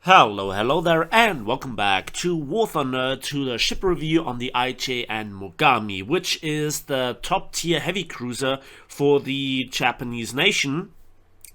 Hello there, and welcome back to War Thunder, to the ship review on the IJN Mogami, which is the top tier heavy cruiser for the Japanese nation,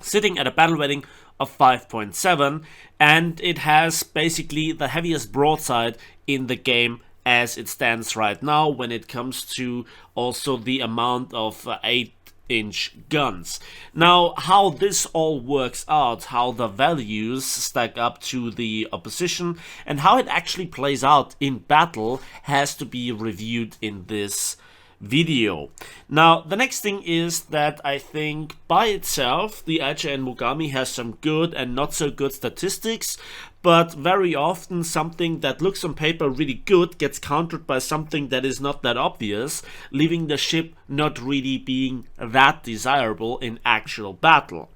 sitting at a battle rating of 5.7, and it has basically the heaviest broadside in the game as it stands right now when it comes to also the amount of 8-inch guns. Now, how this all works out, how the values stack up to the opposition, and how it actually plays out in battle has to be reviewed in this video. Now, the next thing is that I think by itself the IJN Mogami has some good and not so good statistics, but very often something that looks on paper really good gets countered by something that is not that obvious, leaving the ship not really being that desirable in actual battle.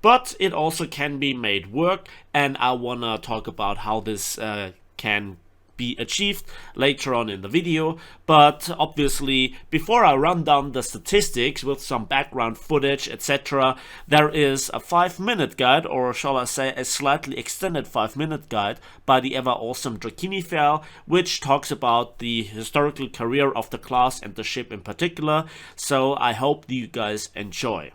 But it also can be made work, and I wanna talk about how this can be achieved later on in the video. But obviously, before I run down the statistics with some background footage, etc., there is a 5-minute guide, or shall I say a slightly extended 5-minute guide by the ever awesome Drachinifel, which talks about the historical career of the class and the ship in particular, so I hope you guys enjoy.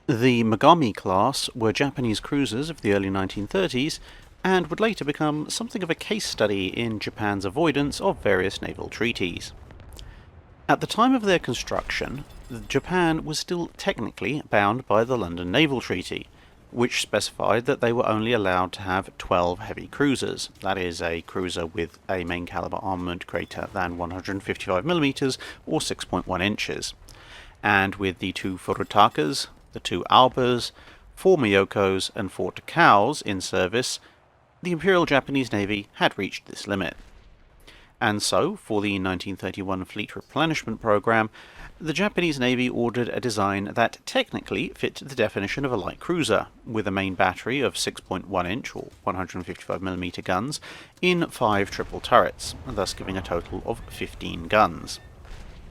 The Mogami class were Japanese cruisers of the early 1930s and would later become something of a case study in Japan's avoidance of various naval treaties. At the time of their construction, Japan was still technically bound by the London Naval Treaty, which specified that they were only allowed to have 12 heavy cruisers, that is, a cruiser with a main caliber armament greater than 155mm or 6.1 inches, and with the 2 Furutakas, the 2 Albers, 4 Miyokos and 4 Takaos in service, the Imperial Japanese Navy had reached this limit. And so, for the 1931 Fleet Replenishment Program, the Japanese Navy ordered a design that technically fit the definition of a light cruiser, with a main battery of 6.1 inch or 155mm guns in 5 triple turrets, thus giving a total of 15 guns.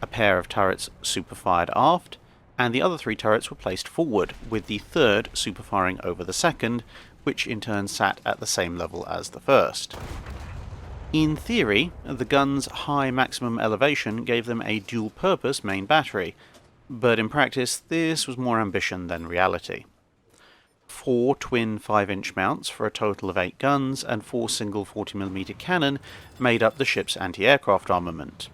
A pair of turrets superfired aft, and the other 3 turrets were placed forward, with the third superfiring over the second, which in turn sat at the same level as the first. In theory, the gun's high maximum elevation gave them a dual-purpose main battery, but in practice this was more ambition than reality. 4 twin 5-inch mounts for a total of 8 guns and 4 single 40mm cannon made up the ship's anti-aircraft armament.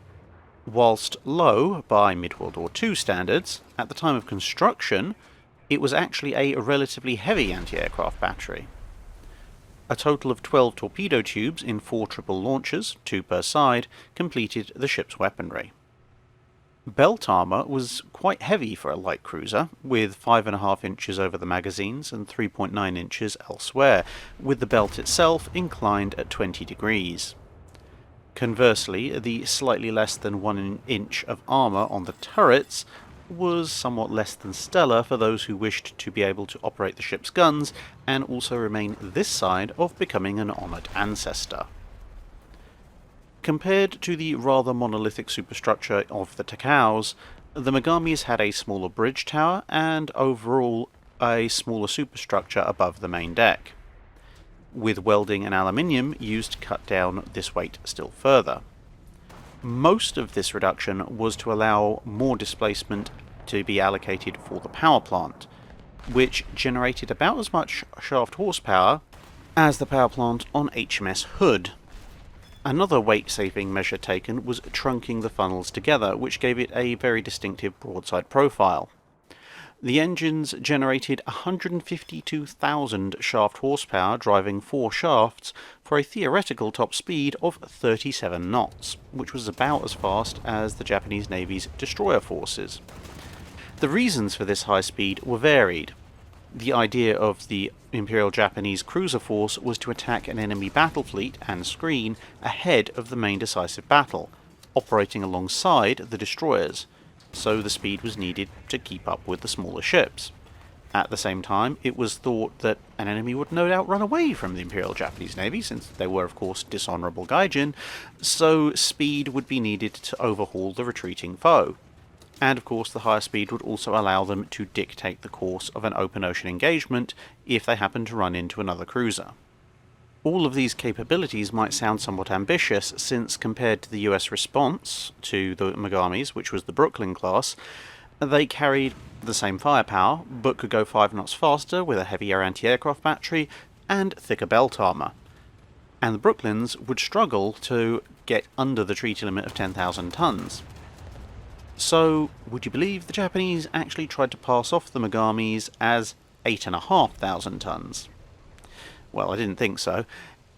Whilst low by mid-World War II standards, at the time of construction it was actually a relatively heavy anti-aircraft battery. A total of 12 torpedo tubes in 4 triple launchers, 2 per side, completed the ship's weaponry. Belt armour was quite heavy for a light cruiser, with 5.5 inches over the magazines and 3.9 inches elsewhere, with the belt itself inclined at 20 degrees. Conversely, the slightly less than 1 inch of armour on the turrets was somewhat less than stellar for those who wished to be able to operate the ship's guns and also remain this side of becoming an honoured ancestor. Compared to the rather monolithic superstructure of the Takaos, the Mogamis had a smaller bridge tower and overall a smaller superstructure above the main deck, with welding and aluminium used to cut down this weight still further. Most of this reduction was to allow more displacement to be allocated for the power plant, which generated about as much shaft horsepower as the power plant on HMS Hood. Another weight-saving measure taken was trunking the funnels together, which gave it a very distinctive broadside profile. The engines generated 152,000 shaft horsepower, driving 4 shafts for a theoretical top speed of 37 knots, which was about as fast as the Japanese Navy's destroyer forces. The reasons for this high speed were varied. The idea of the Imperial Japanese cruiser force was to attack an enemy battle fleet and screen ahead of the main decisive battle, operating alongside the destroyers, so the speed was needed to keep up with the smaller ships. At the same time, it was thought that an enemy would no doubt run away from the Imperial Japanese Navy, since they were of course dishonourable gaijin, so speed would be needed to overhaul the retreating foe. And of course the higher speed would also allow them to dictate the course of an open ocean engagement if they happened to run into another cruiser. All of these capabilities might sound somewhat ambitious, since compared to the US response to the Mogamis, which was the Brooklyn class, they carried the same firepower, but could go 5 knots faster with a heavier anti-aircraft battery and thicker belt armour. And the Brooklyns would struggle to get under the treaty limit of 10,000 tons. So, would you believe the Japanese actually tried to pass off the Mogamis as 8,500 tons? Well, I didn't think so.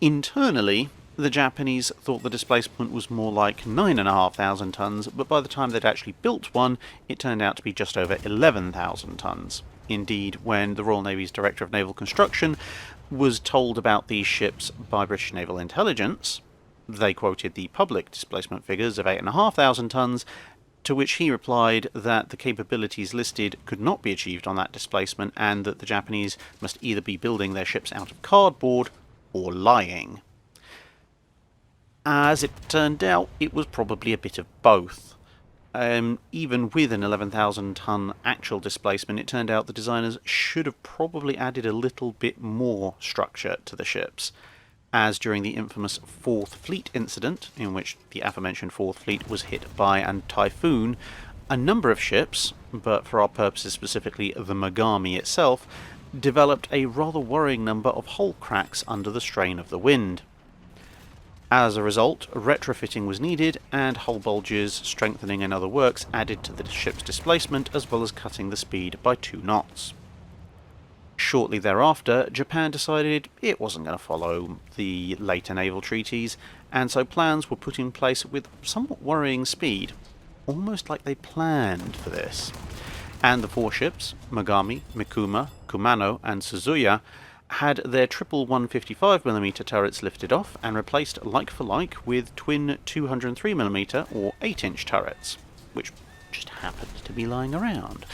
Internally, the Japanese thought the displacement was more like 9,500 tons, but by the time they'd actually built one, it turned out to be just over 11,000 tons. Indeed, when the Royal Navy's Director of Naval Construction was told about these ships by British Naval Intelligence, they quoted the public displacement figures of 8,500 tons, to which he replied that the capabilities listed could not be achieved on that displacement, and that the Japanese must either be building their ships out of cardboard or lying. As it turned out, it was probably a bit of both. Even with an 11,000 ton actual displacement, it turned out the designers should have probably added a little bit more structure to the ships, as during the infamous 4th Fleet incident, in which the aforementioned 4th Fleet was hit by a typhoon, a number of ships, but for our purposes specifically the Mogami itself, developed a rather worrying number of hull cracks under the strain of the wind. As a result, retrofitting was needed, and hull bulges, strengthening and other works added to the ship's displacement, as well as cutting the speed by 2 knots. Shortly thereafter, Japan decided it wasn't going to follow the later naval treaties, and so plans were put in place with somewhat worrying speed, almost like they planned for this. And the 4 ships, Mogami, Mikuma, Kumano and Suzuya, had their triple 155mm turrets lifted off and replaced like for like with twin 203mm or 8-inch turrets, which just happened to be lying around.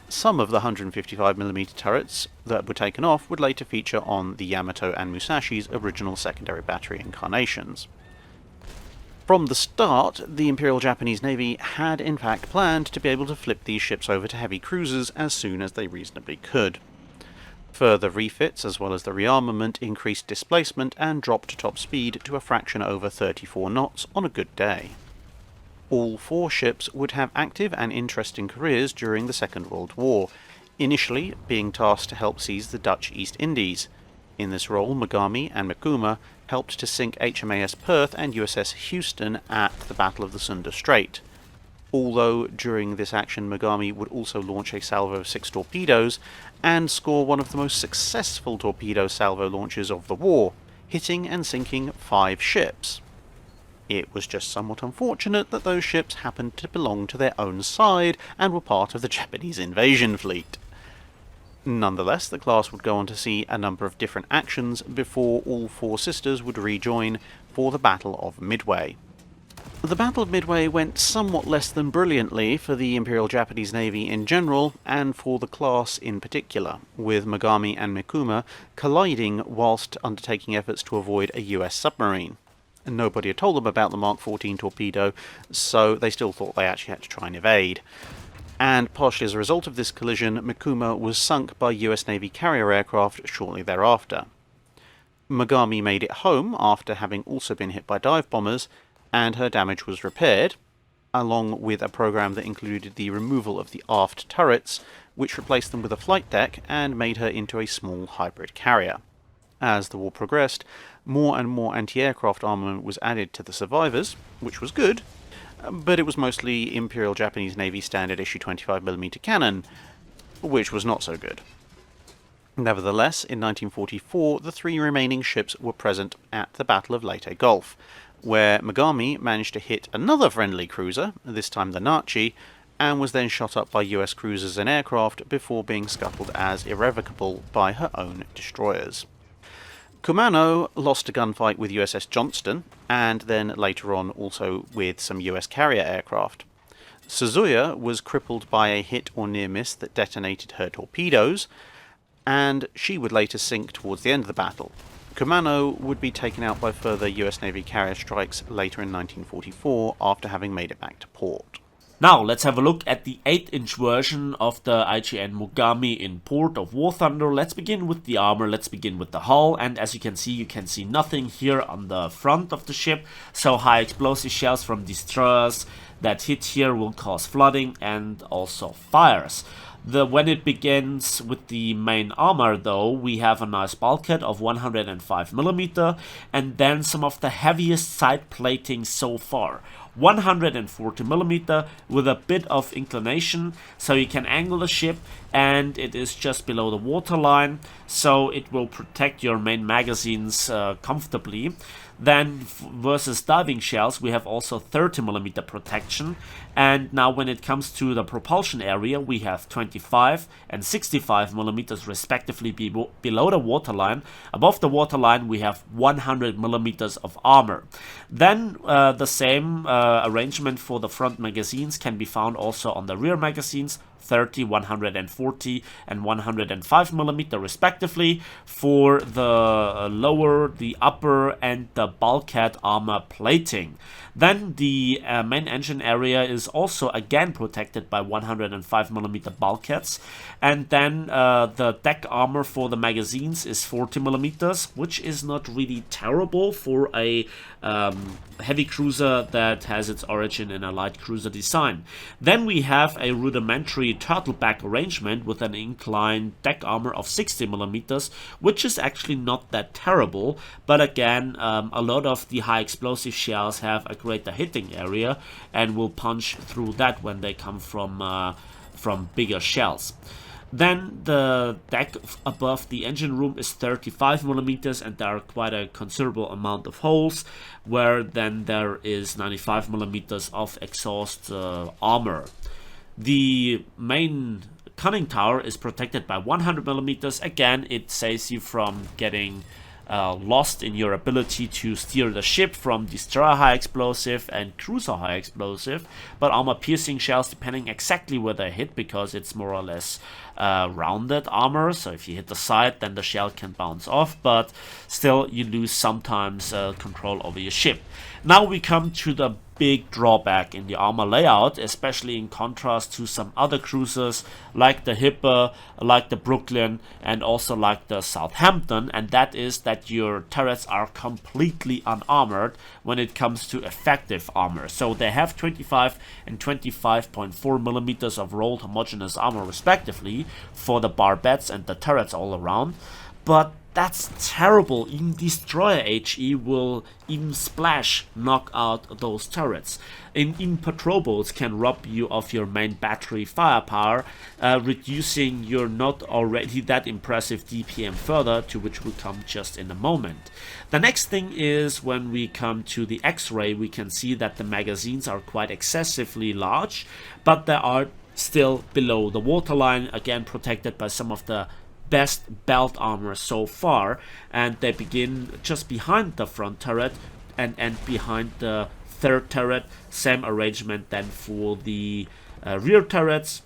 Some of the 155mm turrets that were taken off would later feature on the Yamato and Musashi's original secondary battery incarnations. From the start, the Imperial Japanese Navy had in fact planned to be able to flip these ships over to heavy cruisers as soon as they reasonably could. Further refits, as well as the rearmament, increased displacement and dropped top speed to a fraction over 34 knots on a good day. All 4 ships would have active and interesting careers during the Second World War, initially being tasked to help seize the Dutch East Indies. In this role, Mogami and Mikuma helped to sink HMAS Perth and USS Houston at the Battle of the Sunda Strait. Although during this action Mogami would also launch a salvo of 6 torpedoes and score one of the most successful torpedo salvo launches of the war, hitting and sinking 5 ships. It was just somewhat unfortunate that those ships happened to belong to their own side and were part of the Japanese invasion fleet. Nonetheless, the class would go on to see a number of different actions before all 4 sisters would rejoin for the Battle of Midway. The Battle of Midway went somewhat less than brilliantly for the Imperial Japanese Navy in general, and for the class in particular, with Mogami and Mikuma colliding whilst undertaking efforts to avoid a US submarine. Nobody had told them about the Mark 14 torpedo, so they still thought they actually had to try and evade. And partially as a result of this collision, Mikuma was sunk by US Navy carrier aircraft shortly thereafter. Mogami made it home after having also been hit by dive bombers, and her damage was repaired, along with a program that included the removal of the aft turrets, which replaced them with a flight deck and made her into a small hybrid carrier. As the war progressed, more and more anti-aircraft armament was added to the survivors, which was good, but it was mostly Imperial Japanese Navy standard issue 25mm cannon, which was not so good. Nevertheless, in 1944, the 3 remaining ships were present at the Battle of Leyte Gulf, where Mogami managed to hit another friendly cruiser, this time the Nachi, and was then shot up by US cruisers and aircraft before being scuttled as irrevocable by her own destroyers. Kumano lost a gunfight with USS Johnston, and then later on also with some US carrier aircraft. Suzuya was crippled by a hit or near miss that detonated her torpedoes, and she would later sink towards the end of the battle. Kumano would be taken out by further US Navy carrier strikes later in 1944 after having made it back to port. Now, let's have a look at the 8-inch version of the IJN Mogami in port of War Thunder. Let's begin with the armor, let's begin with the hull, and as you can see nothing here on the front of the ship, so high explosive shells from destroyers that hit here will cause flooding and also fires. When it begins with the main armor though, we have a nice bulkhead of 105mm and then some of the heaviest side plating so far. 140mm with a bit of inclination, so you can angle the ship, and it is just below the waterline, so it will protect your main magazines comfortably. Then versus diving shells, we have also 30mm protection, and now when it comes to the propulsion area, we have 25 and 65mm respectively below the waterline. Above the waterline, we have 100mm of armor. Then the same arrangement for the front magazines can be found also on the rear magazines, 30, 140 and 105mm respectively for the lower, the upper and the bulkhead armor plating. Then the main engine area is also again protected by 105mm bulkheads, and then the deck armor for the magazines is 40mm, which is not really terrible for a heavy cruiser that has its origin in a light cruiser design. Then we have a rudimentary turtleback arrangement with an inclined deck armor of 60mm, which is actually not that terrible, but again a lot of the high explosive shells have a greater hitting area and will punch through that when they come from bigger shells. Then the deck above the engine room is 35mm, and there are quite a considerable amount of holes, where then there is 95mm of exhaust armor. The main conning tower is protected by 100mm. Again, it saves you from getting lost in your ability to steer the ship from destroyer high explosive and cruiser high explosive, but armor piercing shells depending exactly where they hit, because it's more or less rounded armor, so if you hit the side then the shell can bounce off, but still you lose sometimes control over your ship. Now we come to the big drawback in the armor layout, especially in contrast to some other cruisers like the Hipper, like the Brooklyn, and also like the Southampton, and that is that your turrets are completely unarmored when it comes to effective armor. So they have 25 and 25.4mm of rolled homogeneous armor respectively for the barbettes and the turrets all around, but that's terrible. Even destroyer HE will even splash knock out those turrets. Even patrol boats can rob you of your main battery firepower, reducing your not already that impressive DPM further, to which we'll come just in a moment. The next thing is when we come to the X-ray, we can see that the magazines are quite excessively large, but they are still below the waterline, again protected by some of the best belt armor so far, and they begin just behind the front turret and end behind the third turret. Same arrangement then for the rear turrets,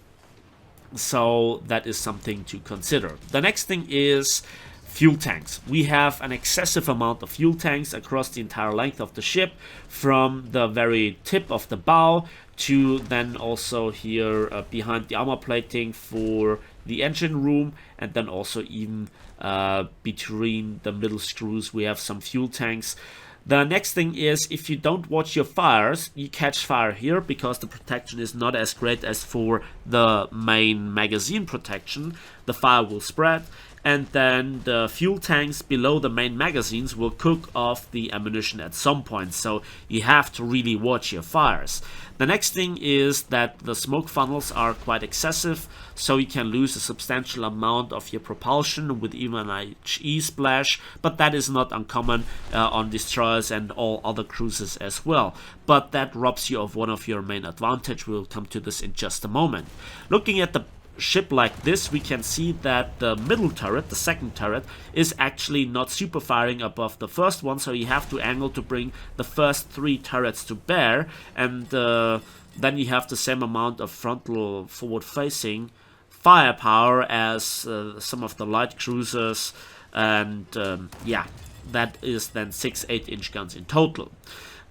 so that is something to consider. The next thing is fuel tanks. We have an excessive amount of fuel tanks across the entire length of the ship, from the very tip of the bow to then also here behind the armor plating for the engine room, and then also even between the middle screws we have some fuel tanks. The next thing is, if you don't watch your fires, you catch fire here because the protection is not as great as for the main magazine protection. The fire will spread, and then the fuel tanks below the main magazines will cook off the ammunition at some point, so you have to really watch your fires. The next thing is that the smoke funnels are quite excessive, so you can lose a substantial amount of your propulsion with even an HE splash, but that is not uncommon on destroyers and all other cruisers as well. But that robs you of one of your main advantage. We'll come to this in just a moment. Looking at the ship like this, we can see that the middle turret, the second turret, is actually not super firing above the first one, so you have to angle to bring the first three turrets to bear, and then you have the same amount of frontal forward facing firepower as some of the light cruisers, and yeah, that is then 6 8-inch guns in total.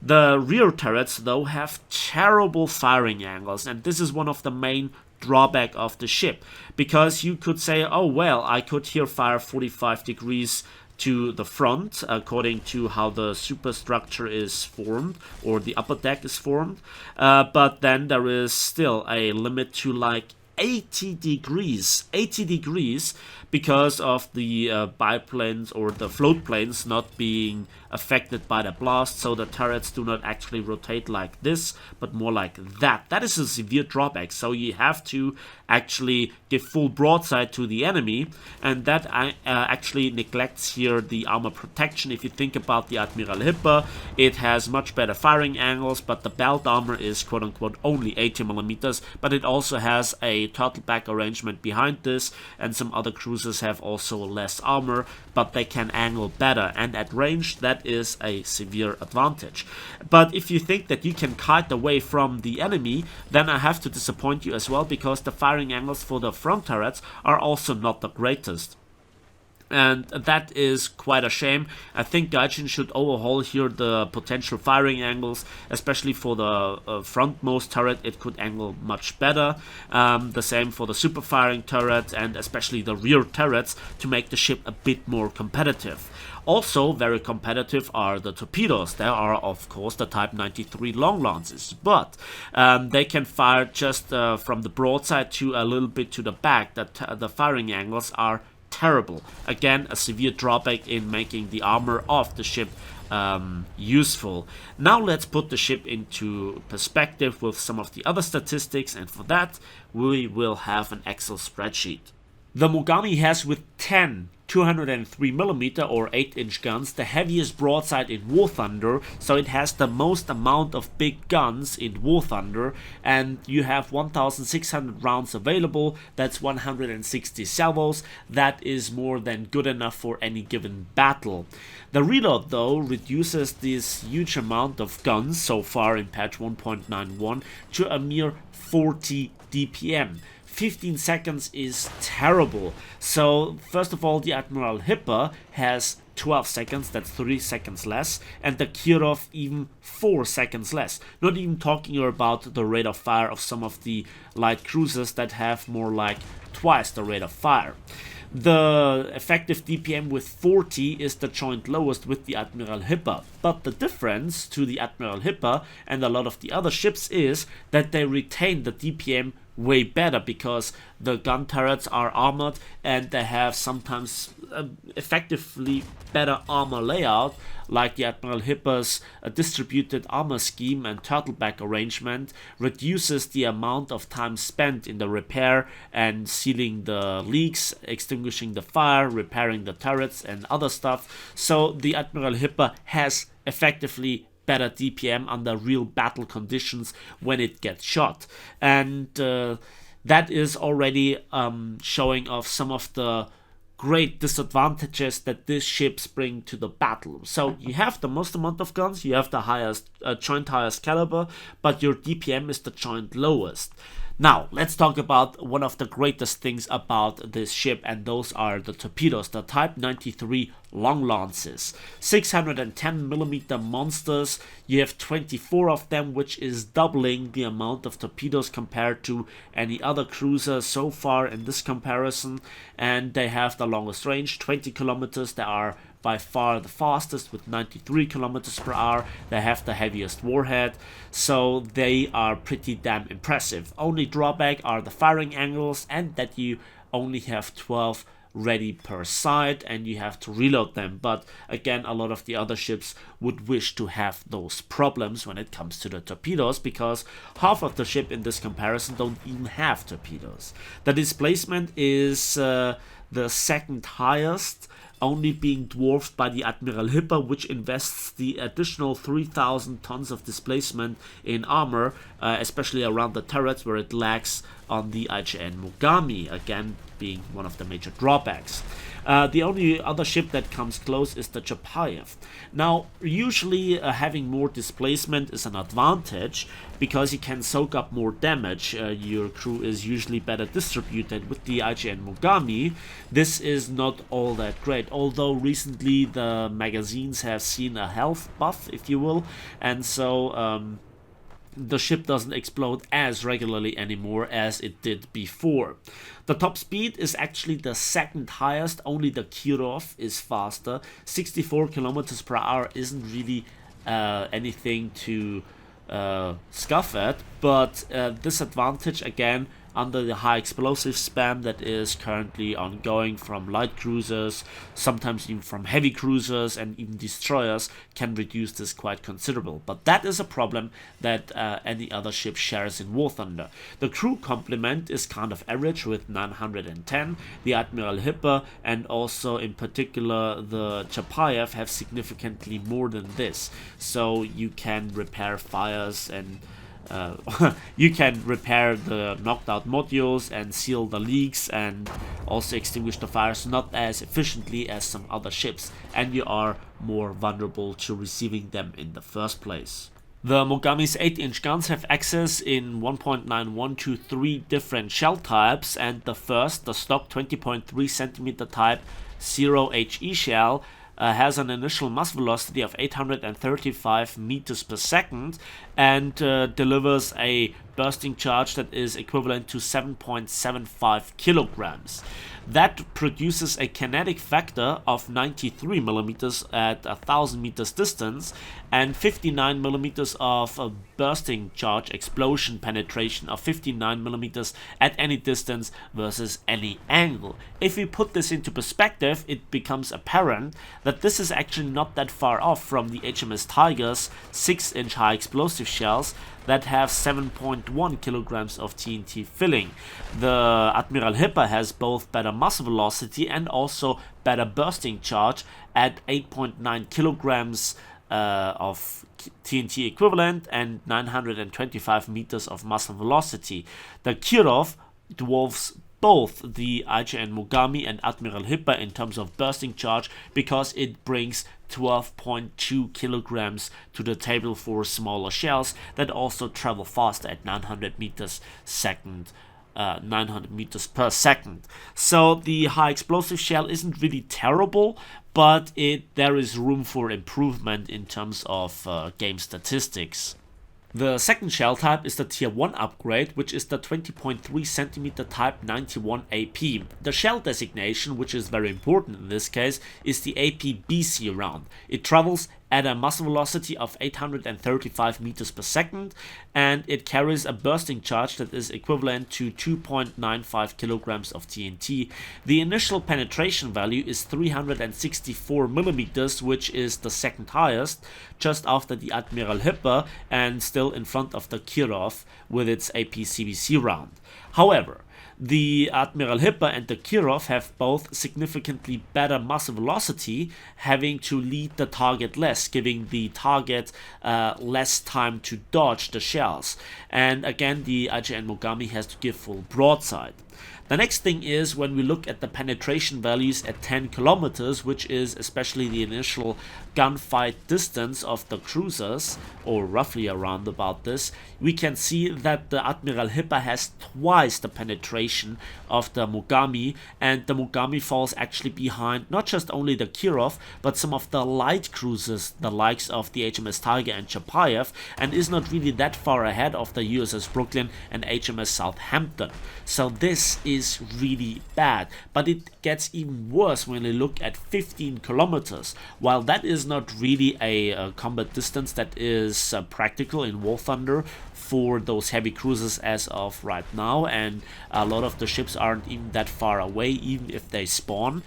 The rear turrets, though, have terrible firing angles, and this is one of the main drawback of the ship, because you could say, oh well, I could here fire 45 degrees to the front according to how the superstructure is formed or the upper deck is formed, but then there is still a limit to like 80 degrees because of the biplanes or the float planes not being affected by the blast, so the turrets do not actually rotate like this but more like that. That is a severe drawback, so you have to actually give full broadside to the enemy, and that actually neglects here the armor protection. If you think about the Admiral Hipper, it has much better firing angles, but the belt armor is quote-unquote only 80mm, but it also has a turtleback arrangement behind this, and some other cruisers have also less armor, but they can angle better, and at range that is a severe advantage. But if you think that you can kite away from the enemy, then I have to disappoint you as well, because the firing angles for the front turrets are also not the greatest. And that is quite a shame. I think Gaijin should overhaul here the potential firing angles, especially for the frontmost turret. It could angle much better. The same for the super firing turret and especially the rear turrets to make the ship a bit more competitive. Also very competitive are the torpedoes. There are of course the Type 93 long lances, but they can fire just from the broadside to a little bit to the back. The firing angles are terrible. Again, a severe drawback in making the armor of the ship useful. Now let's put the ship into perspective with some of the other statistics, and for that we will have an Excel spreadsheet. The Mogami has, with 10 203mm or 8-inch guns, the heaviest broadside in War Thunder, so it has the most amount of big guns in War Thunder, and you have 1600 rounds available. That's 160 salvos. That is more than good enough for any given battle. The reload, though, reduces this huge amount of guns so far in patch 1.91 to a mere 40 DPM. 15 seconds is terrible. So first of all, the Admiral Hipper has 12 seconds, that's 3 seconds less, and the Kirov even 4 seconds less. Not even talking about the rate of fire of some of the light cruisers that have more like twice the rate of fire. The effective DPM with 40 is the joint lowest with the Admiral Hipper, but the difference to the Admiral Hipper and a lot of the other ships is that they retain the DPM way better, because the gun turrets are armored and they have sometimes effectively better armor layout, like the Admiral Hipper's distributed armor scheme and turtleback arrangement reduces the amount of time spent in the repair and sealing the leaks, extinguishing the fire, repairing the turrets and other stuff. So the Admiral Hipper has effectively better DPM under real battle conditions when it gets shot, and that is already showing off some of the great disadvantages that these ships bring to the battle. So you have the most amount of guns, you have the highest joint highest caliber, but your DPM is the joint lowest. Now, let's talk about one of the greatest things about this ship, and those are the torpedoes, the Type 93 long lances. 610mm monsters, you have 24 of them, which is doubling the amount of torpedoes compared to any other cruiser so far in this comparison, and they have the longest range, 20 kilometers. They are by far the fastest with 93 kilometers per hour. They have the heaviest warhead, so they are pretty damn impressive. Only drawback are the firing angles, and that you only have 12 ready per side and you have to reload them. But again, a lot of the other ships would wish to have those problems when it comes to the torpedoes, because half of the ship in this comparison don't even have torpedoes. The displacement is the second highest, only being dwarfed by the Admiral Hipper, which invests the additional 3,000 tons of displacement in armor, especially around the turrets where it lacks on the IJN Mogami, again being one of the major drawbacks. The only other ship that comes close is the Chapayev. Now, usually having more displacement is an advantage because you can soak up more damage. Your crew is usually better distributed. With the IJN Mogami, this is not all that great, although recently the magazines have seen a health buff, if you will, and so the ship doesn't explode as regularly anymore as it did before. The top speed is actually the second highest, only the Kirov is faster. 64 kilometers per hour isn't really anything to scoff at, but this advantage again under the high explosive spam that is currently ongoing from light cruisers, sometimes even from heavy cruisers and even destroyers, can reduce this quite considerable. But that is a problem that any other ship shares in War Thunder. The crew complement is kind of average with 910. The Admiral Hipper and also in particular the Chapayev have significantly more than this. So you can repair fires and you can repair the knocked out modules and seal the leaks and also extinguish the fires not as efficiently as some other ships, and you are more vulnerable to receiving them in the first place. The Mogami's 8-inch guns have access in 1.91 to 3 different shell types, and the first, the stock 20.3 cm type 0HE shell, has an initial mass velocity of 835 meters per second and delivers a bursting charge that is equivalent to 7.75 kilograms. That produces a kinetic factor of 93 millimeters at 1,000 meters distance and 59 millimeters of a bursting charge explosion penetration of 59 millimeters at any distance versus any angle. If we put this into perspective, it becomes apparent that this is actually not that far off from the HMS Tiger's 6-inch high explosive shells that have 7.1 kilograms of TNT filling. The Admiral Hipper has both better mass velocity and also better bursting charge at 8.9 kilograms of TNT equivalent and 925 meters of mass velocity. The Kirov dwarfs both the IJN Mogami and Admiral Hipper in terms of bursting charge because it brings 12.2 kilograms to the table for smaller shells that also travel faster at 900 meters per second. So the high explosive shell isn't really terrible, but there is room for improvement in terms of game statistics. The second shell type is the Tier 1 upgrade, which is the 20.3 cm type 91 AP. The shell designation, which is very important in this case, is the AP BC round. It travels at a mass velocity of 835 meters per second, and it carries a bursting charge that is equivalent to 2.95 kilograms of TNT. The initial penetration value is 364 millimeters, which is the second highest, just after the Admiral Hipper and still in front of the Kirov with its AP CBC round. However, the Admiral Hipper and the Kirov have both significantly better mass velocity, having to lead the target less, giving the target less time to dodge the shells. And again, the IJN Mogami has to give full broadside. The next thing is when we look at the penetration values at 10 kilometers, which is especially the initial gunfight distance of the cruisers, or roughly around about this, we can see that the Admiral Hipper has twice the penetration of the Mogami, and the Mogami falls actually behind not just only the Kirov, but some of the light cruisers, the likes of the HMS Tiger and Chapayev, and is not really that far ahead of the USS Brooklyn and HMS Southampton. So this is really bad, but it gets even worse when you look at 15 kilometers. While that is not really a combat distance that is practical in War Thunder for those heavy cruisers as of right now, and a lot of the ships aren't even that far away even if they spawn,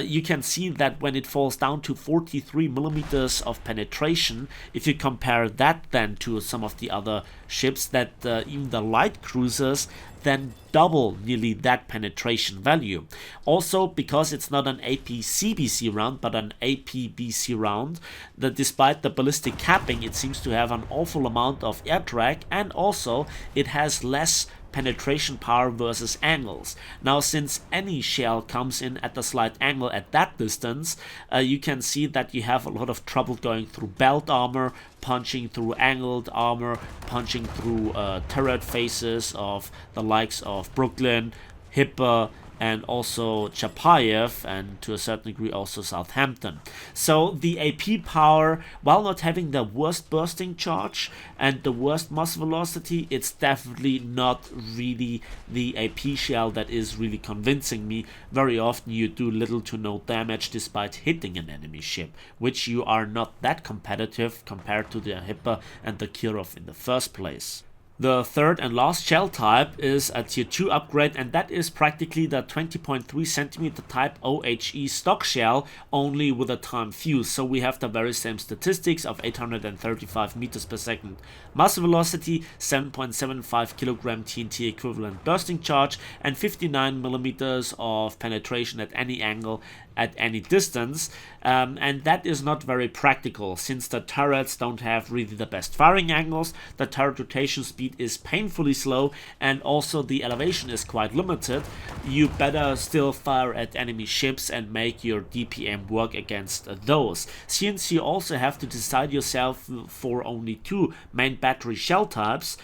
you can see that when it falls down to 43 millimeters of penetration, if you compare that then to some of the other ships, that even the light cruisers then double nearly that penetration value. Also, because it's not an AP-CBC round but an AP-BC round, that despite the ballistic capping, it seems to have an awful amount of air drag, and also it has less penetration power versus angles. Now, since any shell comes in at a slight angle at that distance, you can see that you have a lot of trouble going through belt armor, punching through angled armor, punching through turret faces of the likes of Brooklyn, Hipper, and also Chapayev, and to a certain degree also Southampton. So the AP power, while not having the worst bursting charge and the worst muzzle velocity, it's definitely not really the AP shell that is really convincing me. Very often you do little to no damage despite hitting an enemy ship, which you are not that competitive compared to the Hipper and the Kirov in the first place. The third and last shell type is a tier 2 upgrade, and that is practically the 20.3 cm type OHE stock shell, only with a time fuse. So we have the very same statistics of 835 meters per second muzzle velocity, 7.75 kilogram TNT equivalent bursting charge, and 59 millimeters of penetration at any angle at any distance, and that is not very practical since the turrets don't have really the best firing angles, the turret rotation speed is painfully slow, and also the elevation is quite limited. You better still fire at enemy ships and make your DPM work against those. Since you also have to decide yourself for only 2 main battery shell types,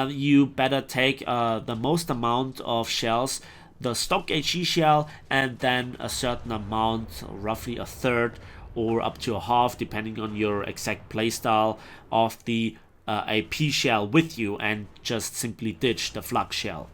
you better take the most amount of shells, the stock HE shell, and then a certain amount, roughly a third or up to a half, depending on your exact playstyle, of the AP shell with you, and just simply ditch the flak shell.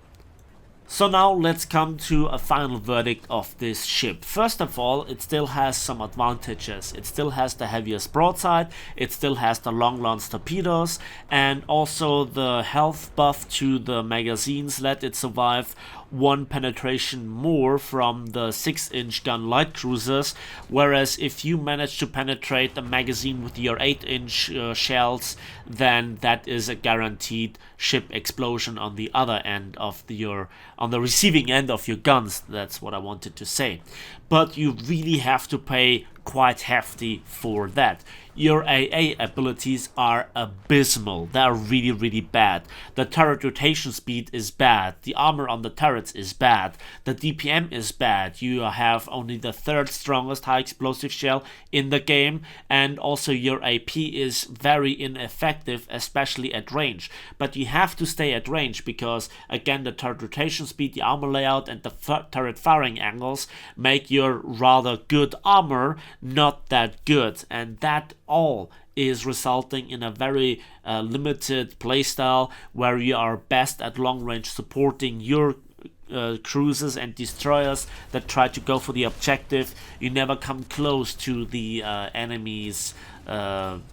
So now let's come to a final verdict of this ship. First of all, it still has some advantages. It still has the heaviest broadside, it still has the long lance torpedoes, and also the health buff to the magazines let it survive 1 penetration more from the 6-inch gun light cruisers, whereas if you manage to penetrate the magazine with your 8-inch shells, then that is a guaranteed ship explosion on the other end of on the receiving end of your guns. That's what I wanted to say. But you really have to pay quite hefty for that. Your AA abilities are abysmal. They are really, really bad. The turret rotation speed is bad. The armor on the turrets is bad. The DPM is bad. You have only the 3rd strongest high explosive shell in the game, and also your AP is very ineffective, especially at range. But you have to stay at range because, again, the turret rotation speed, the armor layout, and the turret firing angles make your rather good armor not that good, and that all is resulting in a very limited playstyle where you are best at long range supporting your cruisers and destroyers that try to go for the objective. You never come close to the enemy's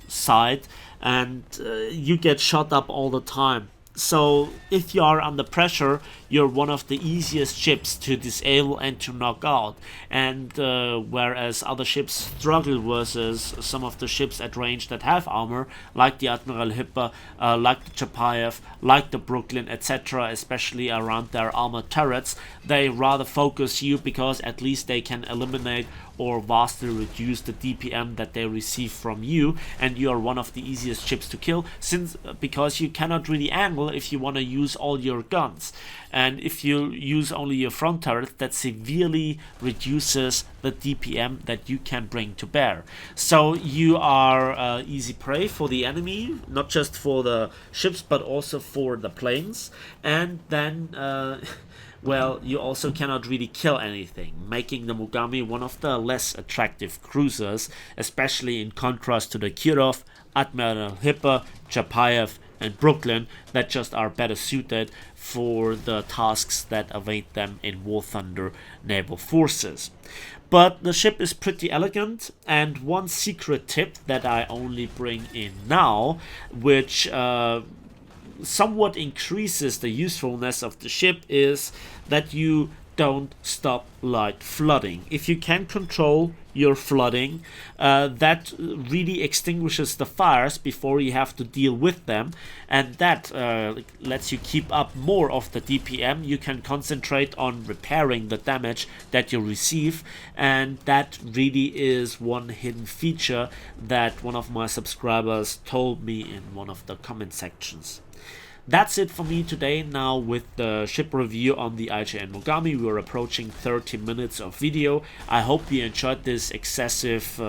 side, and you get shot up all the time. So if you are under pressure, you're one of the easiest ships to disable and to knock out. And whereas other ships struggle versus some of the ships at range that have armor, like the Admiral Hipper, like the Chapayev, like the Brooklyn, etc., especially around their armored turrets, they rather focus you because at least they can eliminate or vastly reduce the DPM that they receive from you, and you are one of the easiest ships to kill because you cannot really angle if you want to use all your guns. And if you use only your front turret, that severely reduces the DPM that you can bring to bear. So you are easy prey for the enemy, not just for the ships but also for the planes. And then well, you also cannot really kill anything, making the Mogami one of the less attractive cruisers, especially in contrast to the Kirov, Admiral Hipper, Chapayev, and Brooklyn that just are better suited for the tasks that await them in War Thunder Naval Forces. But the ship is pretty elegant, and one secret tip that I only bring in now, which somewhat increases the usefulness of the ship, is that you don't stop light flooding. If you can control your flooding, that really extinguishes the fires before you have to deal with them, and that lets you keep up more of the DPM. You can concentrate on repairing the damage that you receive, and that really is one hidden feature that one of my subscribers told me in one of the comment sections. That's it for me today now with the ship review on the IJN Mogami. We're approaching 30 minutes of video. I hope you enjoyed this excessive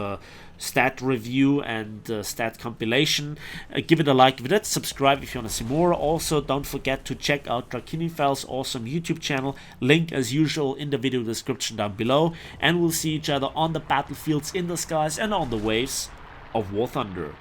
stat review and stat compilation. Give it a like if you did, subscribe if you want to see more. Also, don't forget to check out Drachinifel's awesome YouTube channel, link as usual in the video description down below, and we'll see each other on the battlefields, in the skies, and on the waves of War Thunder.